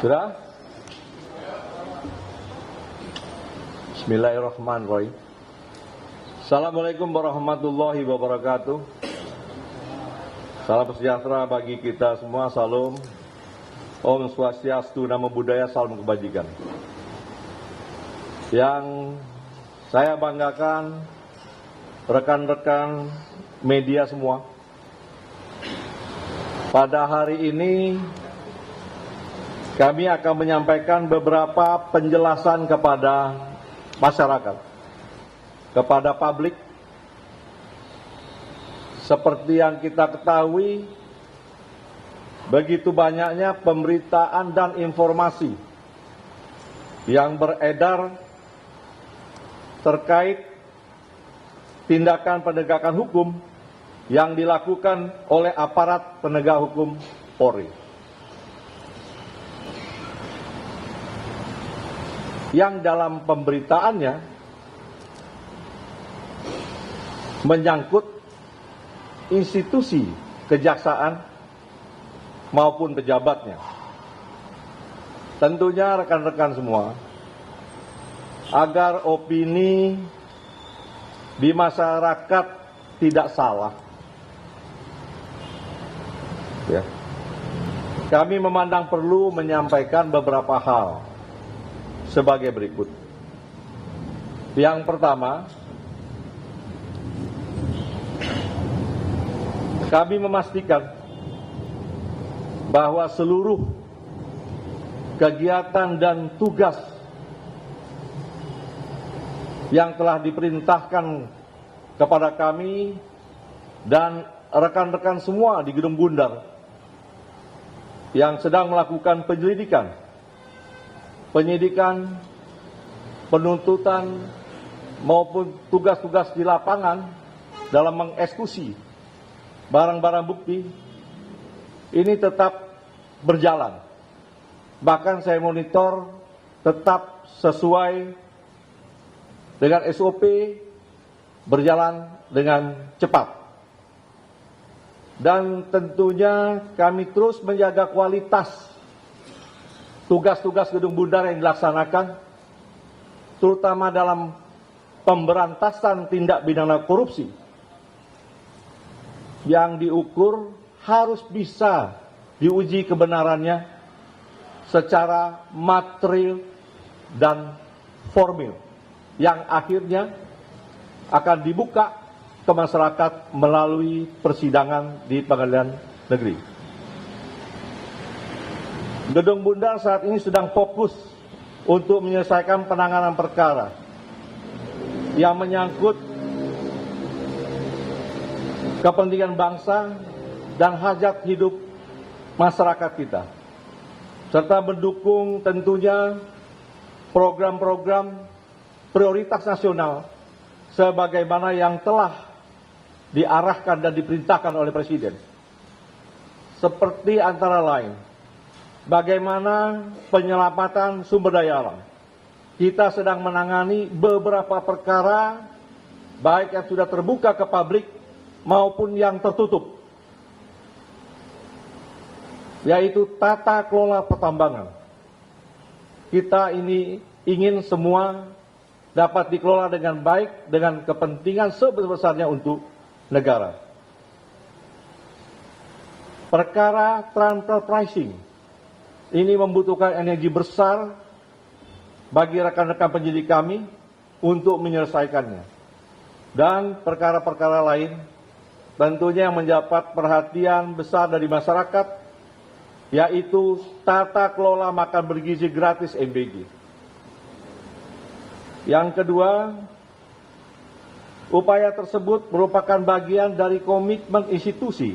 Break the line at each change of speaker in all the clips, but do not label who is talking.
Sudah? Bismillahirrahmanirrahim. Assalamualaikum warahmatullahi wabarakatuh. Salam sejahtera bagi kita semua. Salam. Om Swastiastu, Namo Buddhaya, salam kebajikan. Yang saya banggakan rekan-rekan media semua, pada hari ini kami akan menyampaikan beberapa penjelasan kepada masyarakat, kepada publik. Seperti yang kita ketahui, begitu banyaknya pemberitaan dan informasi yang beredar terkait tindakan penegakan hukum yang dilakukan oleh aparat penegak hukum Polri. Yang dalam pemberitaannya menyangkut institusi kejaksaan maupun pejabatnya. Tentunya rekan-rekan semua, agar opini di masyarakat tidak salah, ya, kami memandang perlu menyampaikan beberapa hal sebagai berikut. Yang pertama, kami memastikan bahwa seluruh kegiatan dan tugas yang telah diperintahkan kepada kami dan rekan-rekan semua di Gedung Bundar yang sedang melakukan penyidikan, penuntutan maupun tugas-tugas di lapangan dalam mengeksekusi barang-barang bukti ini tetap berjalan. Bahkan saya monitor tetap sesuai dengan SOP, berjalan dengan cepat. Dan tentunya kami terus menjaga kualitas tugas-tugas Gedung Bundar yang dilaksanakan, terutama dalam pemberantasan tindak pidana korupsi, yang diukur harus bisa diuji kebenarannya secara material dan formil, yang akhirnya akan dibuka ke masyarakat melalui persidangan di pengadilan negeri. Gedung Bundar saat ini sedang fokus untuk menyelesaikan penanganan perkara yang menyangkut kepentingan bangsa dan hajat hidup masyarakat kita, serta mendukung tentunya program-program prioritas nasional sebagaimana yang telah diarahkan dan diperintahkan oleh Presiden. Seperti antara lain, bagaimana penyelamatan sumber daya alam. Kita sedang menangani beberapa perkara, baik yang sudah terbuka ke publik maupun yang tertutup, yaitu tata kelola pertambangan. Kita ini ingin semua dapat dikelola dengan baik, dengan kepentingan sebesar-besarnya untuk negara. Perkara transfer pricing ini membutuhkan energi besar bagi rekan-rekan penyidik kami untuk menyelesaikannya. Dan perkara-perkara lain tentunya yang mendapat perhatian besar dari masyarakat, yaitu tata kelola makan bergizi gratis MBG. Yang kedua, upaya tersebut merupakan bagian dari komitmen institusi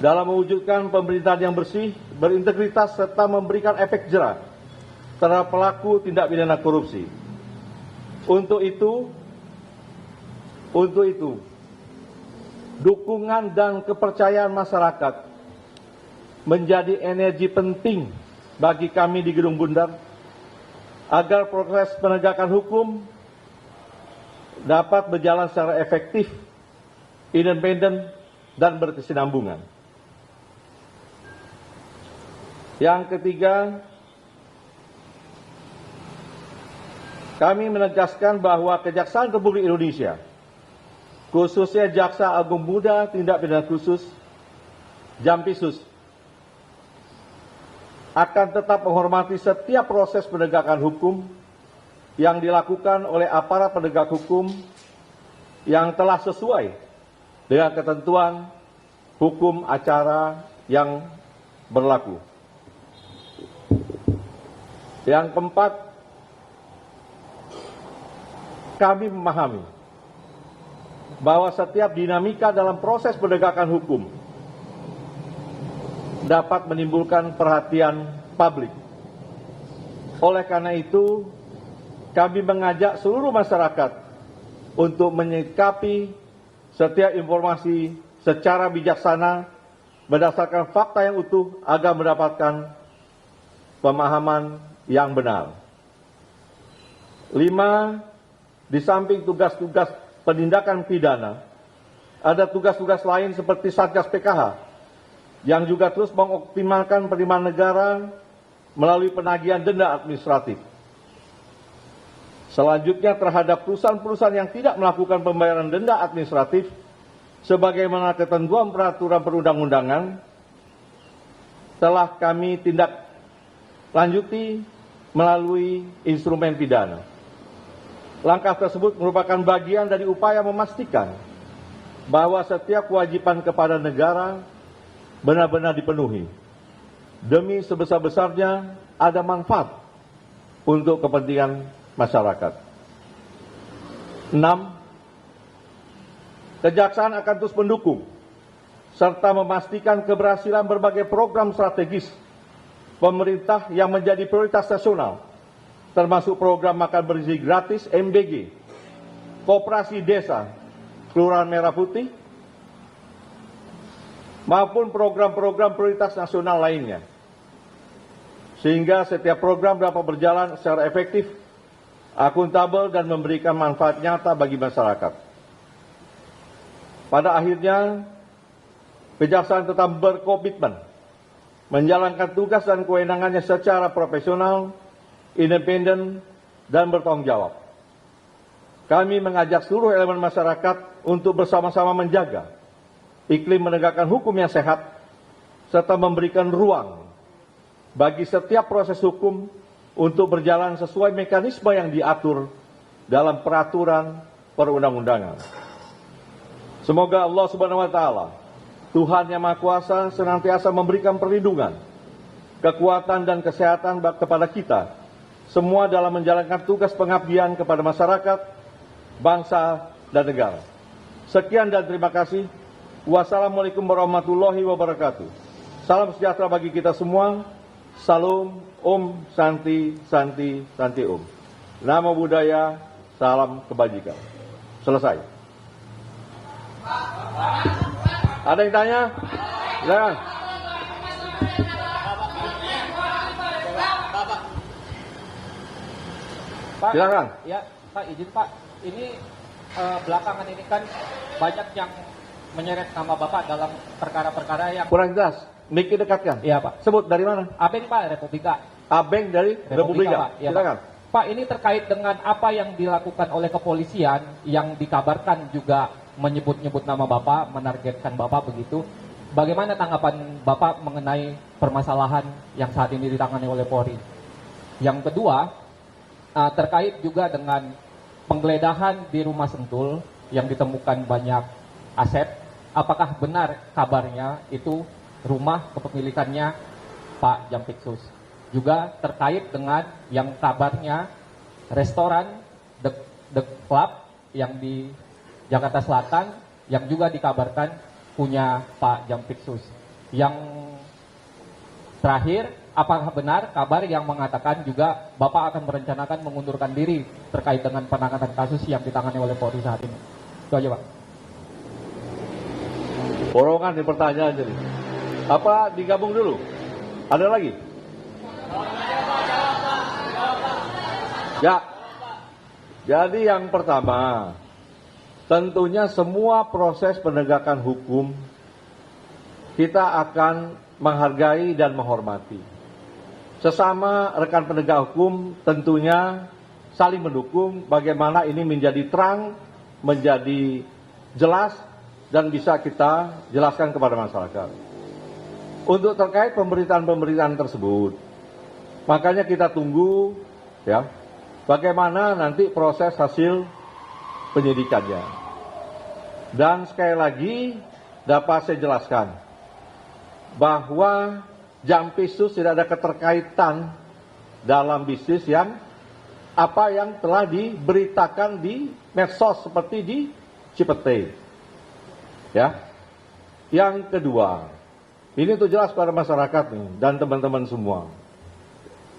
dalam mewujudkan pemerintahan yang bersih, berintegritas, serta memberikan efek jera terhadap pelaku tindak pidana korupsi. Untuk itu, dukungan dan kepercayaan masyarakat menjadi energi penting bagi kami di Gedung Bundar agar proses penegakan hukum dapat berjalan secara efektif, independen, dan berkesinambungan. Yang ketiga, kami menegaskan bahwa Kejaksaan Republik Indonesia, khususnya Jaksa Agung Muda Tindak Pidana Khusus Jampisus, akan tetap menghormati setiap proses penegakan hukum yang dilakukan oleh aparat penegak hukum yang telah sesuai dengan ketentuan hukum acara yang berlaku. Yang keempat, kami memahami bahwa setiap dinamika dalam proses penegakan hukum dapat menimbulkan perhatian publik. Oleh karena itu, kami mengajak seluruh masyarakat untuk menyikapi setiap informasi secara bijaksana berdasarkan fakta yang utuh agar mendapatkan pemahaman yang benar. 5. Di samping tugas-tugas penindakan pidana, ada tugas-tugas lain seperti Satgas PKH yang juga terus mengoptimalkan penerimaan negara melalui penagihan denda administratif. Selanjutnya terhadap perusahaan-perusahaan yang tidak melakukan pembayaran denda administratif sebagaimana ketentuan peraturan perundang-undangan telah kami tindak lanjuti melalui instrumen pidana. Langkah tersebut merupakan bagian dari upaya memastikan bahwa setiap kewajiban kepada negara benar-benar dipenuhi demi sebesar-besarnya ada manfaat untuk kepentingan masyarakat. 6. Kejaksaan akan terus mendukung serta memastikan keberhasilan berbagai program strategis pemerintah yang menjadi prioritas nasional, termasuk program makan bergizi gratis MBG, Koperasi Desa Kelurahan Merah Putih, maupun program-program prioritas nasional lainnya. Sehingga setiap program dapat berjalan secara efektif, akuntabel, dan memberikan manfaat nyata bagi masyarakat. Pada akhirnya, Kejaksaan tetap berkomitmen menjalankan tugas dan kewenangannya secara profesional, independen, dan bertanggung jawab. Kami mengajak seluruh elemen masyarakat untuk bersama-sama menjaga iklim menegakkan hukum yang sehat, serta memberikan ruang bagi setiap proses hukum untuk berjalan sesuai mekanisme yang diatur dalam peraturan perundang-undangan. Semoga Allah Subhanahu wa Ta'ala, Tuhan Yang Maha Kuasa, senantiasa memberikan perlindungan, kekuatan, dan kesehatan kepada kita semua dalam menjalankan tugas pengabdian kepada masyarakat, bangsa, dan negara. Sekian dan terima kasih. Wassalamualaikum warahmatullahi wabarakatuh. Salam sejahtera bagi kita semua. Salam, Om, Santi, Santi, Santi Om. Namo Buddhaya, salam kebajikan. Selesai. Ada yang tanya? Silakan.
Pak,
silakan.
Ya, Pak, izin Pak. Ini belakangan ini kan banyak yang menyeret nama Bapak dalam perkara-perkara yang
kurang jelas. Miki dekatkan.
Iya, Pak.
Sebut dari mana?
Abeng, Pak, Republika.
Abeng dari Republika.
Pak. Ya,
Silakan.
Pak, ini terkait dengan apa yang dilakukan oleh kepolisian yang dikabarkan juga menyebut-nyebut nama Bapak, menargetkan Bapak begitu. Bagaimana tanggapan Bapak mengenai permasalahan yang saat ini ditangani oleh Polri? Yang kedua, terkait juga dengan penggeledahan di rumah Sentul yang ditemukan banyak aset. Apakah benar kabarnya itu rumah kepemilikannya Pak Jampitsus? Juga terkait dengan yang kabarnya restoran The Club yang di Jakarta Selatan yang juga dikabarkan punya Pak Jampitsus. Yang terakhir, apakah benar kabar yang mengatakan juga Bapak akan merencanakan mengundurkan diri terkait dengan penanganan kasus yang ditangani oleh Polri saat ini? Itu aja, Pak.
Borongan di pertanyaan jadi. Apa digabung dulu? Ada lagi? Ya. Jadi yang pertama, tentunya semua proses penegakan hukum kita akan menghargai dan menghormati. Sesama rekan penegak hukum tentunya saling mendukung bagaimana ini menjadi terang, menjadi jelas, dan bisa kita jelaskan kepada masyarakat. Untuk terkait pemberitaan-pemberitaan tersebut, makanya kita tunggu ya bagaimana nanti proses hasil penyidikannya. Dan sekali lagi dapat saya jelaskan bahwa Jampisus tidak ada keterkaitan dalam bisnis yang apa yang telah diberitakan di medsos seperti di Cipete. Ya. Yang kedua, ini untuk jelas pada masyarakat nih dan teman-teman semua.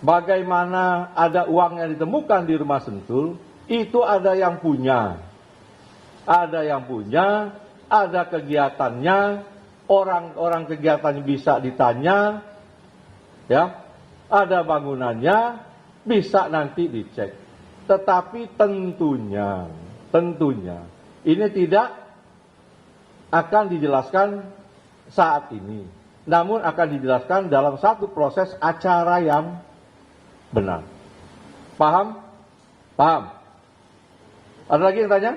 Bagaimana ada uang yang ditemukan di rumah Sentul, itu ada yang punya. Ada yang punya, ada kegiatannya, orang-orang kegiatannya bisa ditanya, ya, ada bangunannya, bisa nanti dicek. Tetapi tentunya, ini tidak akan dijelaskan saat ini. Namun akan dijelaskan dalam satu proses acara yang benar. Paham? Paham? Ada lagi yang tanya?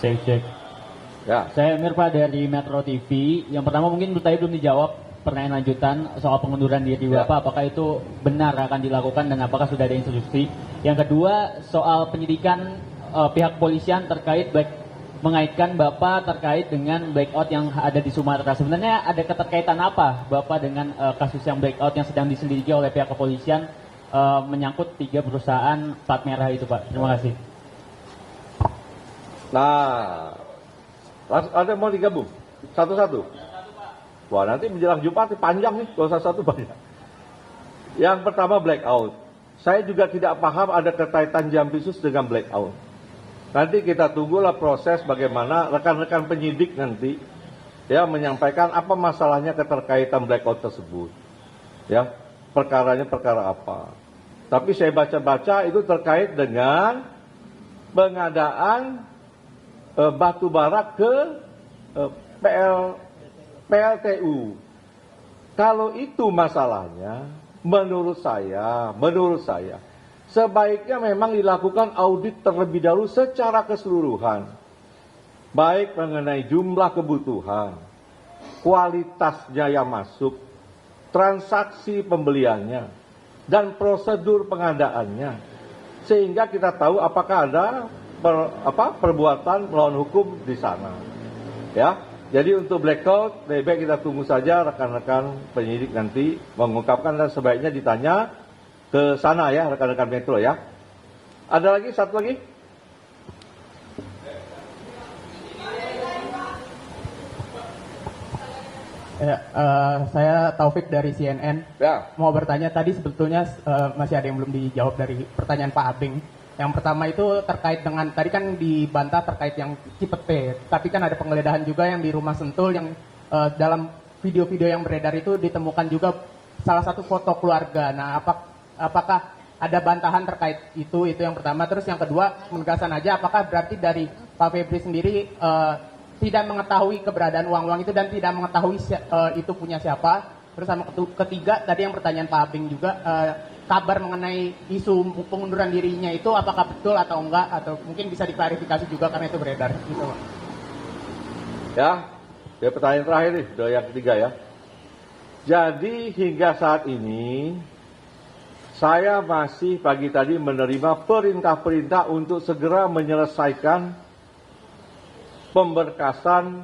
Cek.
Ya.
Saya Mirpa dari Metro TV. Yang pertama mungkin tadi belum dijawab pertanyaan lanjutan soal pengunduran diri Bapak. Apakah itu benar akan dilakukan dan apakah sudah ada instruksi? Yang kedua soal penyidikan pihak polisian terkait mengaitkan Bapak terkait dengan blackout yang ada di Sumatera. Sebenarnya ada keterkaitan apa Bapak dengan kasus yang blackout yang sedang diselidiki oleh pihak kepolisian menyangkut 3 perusahaan plat merah itu Pak? Terima kasih.
Nah, ada mau digabung? Satu-satu? Wah, nanti menjelang Jumat panjang nih, kalau satu banyak. Yang pertama blackout. Saya juga tidak paham ada kaitan Jampisus dengan blackout. Nanti kita tunggulah proses bagaimana rekan-rekan penyidik nanti ya menyampaikan apa masalahnya keterkaitan blackout tersebut. Ya, perkaranya perkara apa. Tapi saya baca-baca itu terkait dengan pengadaan batu bara ke PLTU. Kalau itu masalahnya, menurut saya, sebaiknya memang dilakukan audit terlebih dahulu secara keseluruhan. Baik mengenai jumlah kebutuhan, kualitasnya yang masuk, transaksi pembeliannya, dan prosedur pengadaannya. Sehingga kita tahu apakah ada perbuatan melawan hukum di sana. Ya. Jadi untuk blackout, lebih baik kita tunggu saja rekan-rekan penyidik nanti mengungkapkan dan sebaiknya ditanya ke sana ya rekan-rekan Metro ya. Ada lagi satu lagi?
Ya, saya Taufik dari CNN.
Ya.
Mau bertanya tadi sebetulnya masih ada yang belum dijawab dari pertanyaan Pak Abing. Yang pertama itu terkait dengan, tadi kan dibantah terkait yang Cipete, tapi kan ada penggeledahan juga yang di rumah Sentul yang dalam video-video yang beredar itu ditemukan juga salah satu foto keluarga. Nah, apakah ada bantahan terkait itu yang pertama. Terus yang kedua, penegasan aja, apakah berarti dari Pak Febri sendiri tidak mengetahui keberadaan uang-uang itu dan tidak mengetahui itu punya siapa. Terus sama ketiga, tadi yang pertanyaan Pak Abing juga, kabar mengenai isu pengunduran dirinya itu apakah betul atau enggak, atau mungkin bisa diklarifikasi juga karena itu beredar gitu Pak.
Ya, pertanyaan terakhir nih, udah yang ketiga ya. Jadi hingga saat ini saya masih pagi tadi menerima perintah-perintah untuk segera menyelesaikan pemberkasan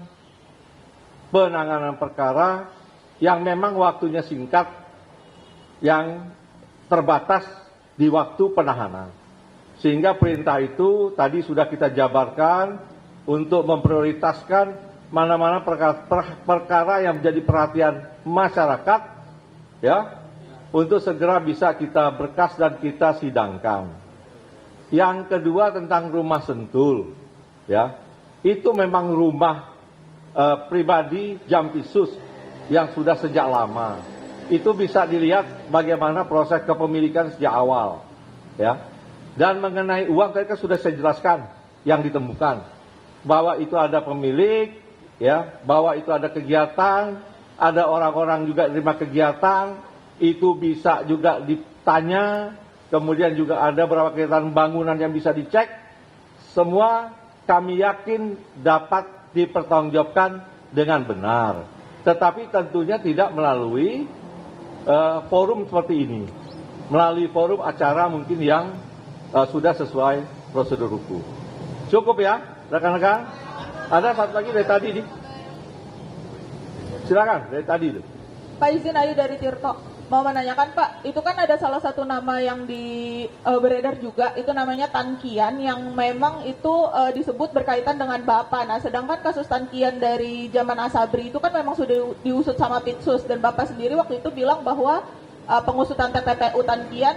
penanganan perkara yang memang waktunya singkat, yang terbatas di waktu penahanan. Sehingga perintah itu tadi sudah kita jabarkan untuk memprioritaskan mana-mana perkara yang menjadi perhatian masyarakat ya, untuk segera bisa kita berkas dan kita sidangkan. Yang kedua tentang rumah Sentul ya. Itu memang rumah pribadi Jampisus yang sudah sejak lama. Itu bisa dilihat bagaimana proses kepemilikan sejak awal, ya. Dan mengenai uang tadi kan sudah saya jelaskan yang ditemukan, bahwa itu ada pemilik, ya, bahwa itu ada kegiatan, ada orang-orang juga terima kegiatan, itu bisa juga ditanya, kemudian juga ada beberapa kegiatan bangunan yang bisa dicek, semua kami yakin dapat dipertanggungjawabkan dengan benar. Tetapi tentunya tidak melalui forum seperti ini, melalui forum acara mungkin yang sudah sesuai prosedur hukum. Cukup ya, rekan-rekan? Ada satu lagi dari tadi nih. Silakan, dari tadi itu.
Pak izin Ayu dari Tirto. Mau menanyakan Pak, itu kan ada salah satu nama yang beredar juga, itu namanya Tan Kian, yang memang itu disebut berkaitan dengan Bapak. Nah, sedangkan kasus Tan Kian dari zaman Asabri itu kan memang sudah diusut sama Pitsus, dan Bapak sendiri waktu itu bilang bahwa pengusutan TPPU Tan Kian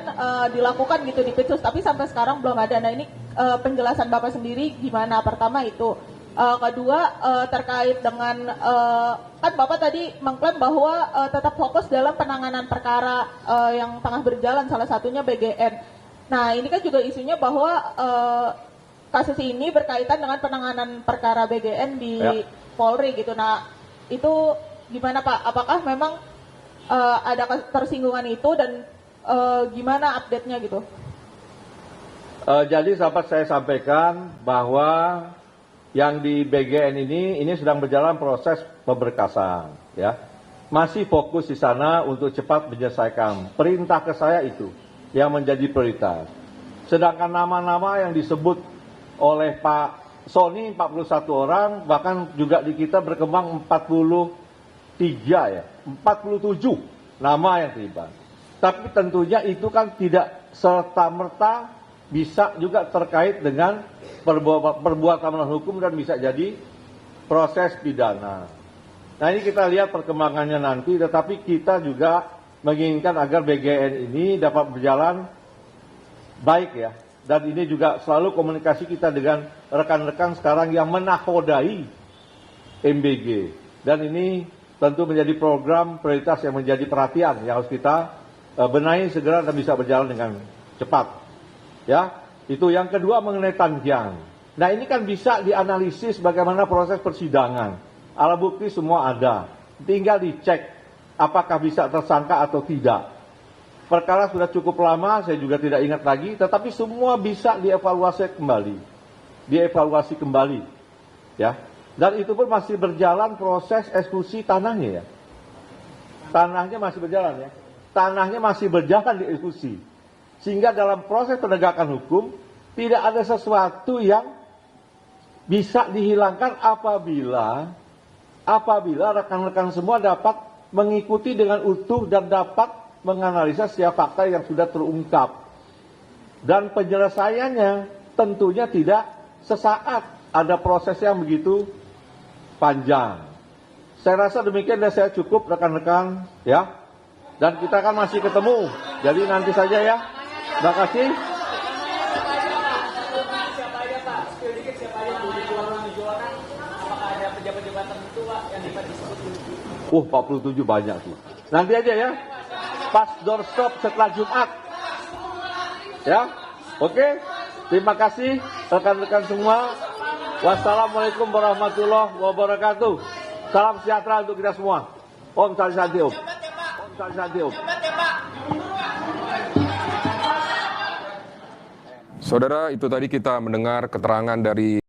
dilakukan gitu di Pitsus, tapi sampai sekarang belum ada. Nah, ini penjelasan Bapak sendiri gimana? Pertama itu. Kedua, terkait dengan kan Bapak tadi mengklaim bahwa tetap fokus dalam penanganan perkara yang tengah berjalan, salah satunya BGN. Nah, ini kan juga isunya bahwa kasus ini berkaitan dengan penanganan perkara BGN di Polri gitu. Nah, itu gimana Pak? Apakah memang ada tersinggungan itu, dan gimana update-nya gitu?
Jadi dapat saya sampaikan bahwa yang di BGN ini sedang berjalan proses pemberkasan, ya. Masih fokus di sana untuk cepat menyelesaikan. Perintah ke saya itu yang menjadi prioritas. Sedangkan nama-nama yang disebut oleh Pak Sony 41 orang, bahkan juga di kita berkembang 43 ya, 47 nama yang terlibat. Tapi tentunya itu kan tidak serta-merta bisa juga terkait dengan perbuatan melawan hukum dan bisa jadi proses pidana. Nah, ini kita lihat perkembangannya nanti, tetapi kita juga menginginkan agar BGN ini dapat berjalan baik ya. Dan ini juga selalu komunikasi kita dengan rekan-rekan sekarang yang menakodai MBG. Dan ini tentu menjadi program prioritas yang menjadi perhatian yang harus kita benahi segera dan bisa berjalan dengan cepat. Ya, itu yang kedua mengenai Tan Kian. Nah, ini kan bisa dianalisis bagaimana proses persidangan. Alat bukti semua ada. Tinggal dicek apakah bisa tersangka atau tidak. Perkara sudah cukup lama, saya juga tidak ingat lagi, tetapi semua bisa dievaluasi kembali. Ya. Dan itu pun masih berjalan proses eksekusi tanahnya ya. Tanahnya masih berjalan ya. Tanahnya masih berjalan dieksekusi. Sehingga dalam proses penegakan hukum tidak ada sesuatu yang bisa dihilangkan apabila rekan-rekan semua dapat mengikuti dengan utuh dan dapat menganalisa setiap fakta yang sudah terungkap. Dan penyelesaiannya tentunya tidak sesaat, ada proses yang begitu panjang. Saya rasa demikian dan saya cukup rekan-rekan ya. Dan kita kan masih ketemu. Jadi nanti saja ya. Terima kasih. Oh, 47 banyak tuh. Nanti aja ya. Pas doorstop setelah Jumat. Ya. Oke. Terima kasih rekan-rekan semua. Wassalamualaikum warahmatullahi wabarakatuh. Salam sejahtera untuk kita semua. Om Santi Om. Om Santi Om.
Saudara, itu tadi kita mendengar keterangan dari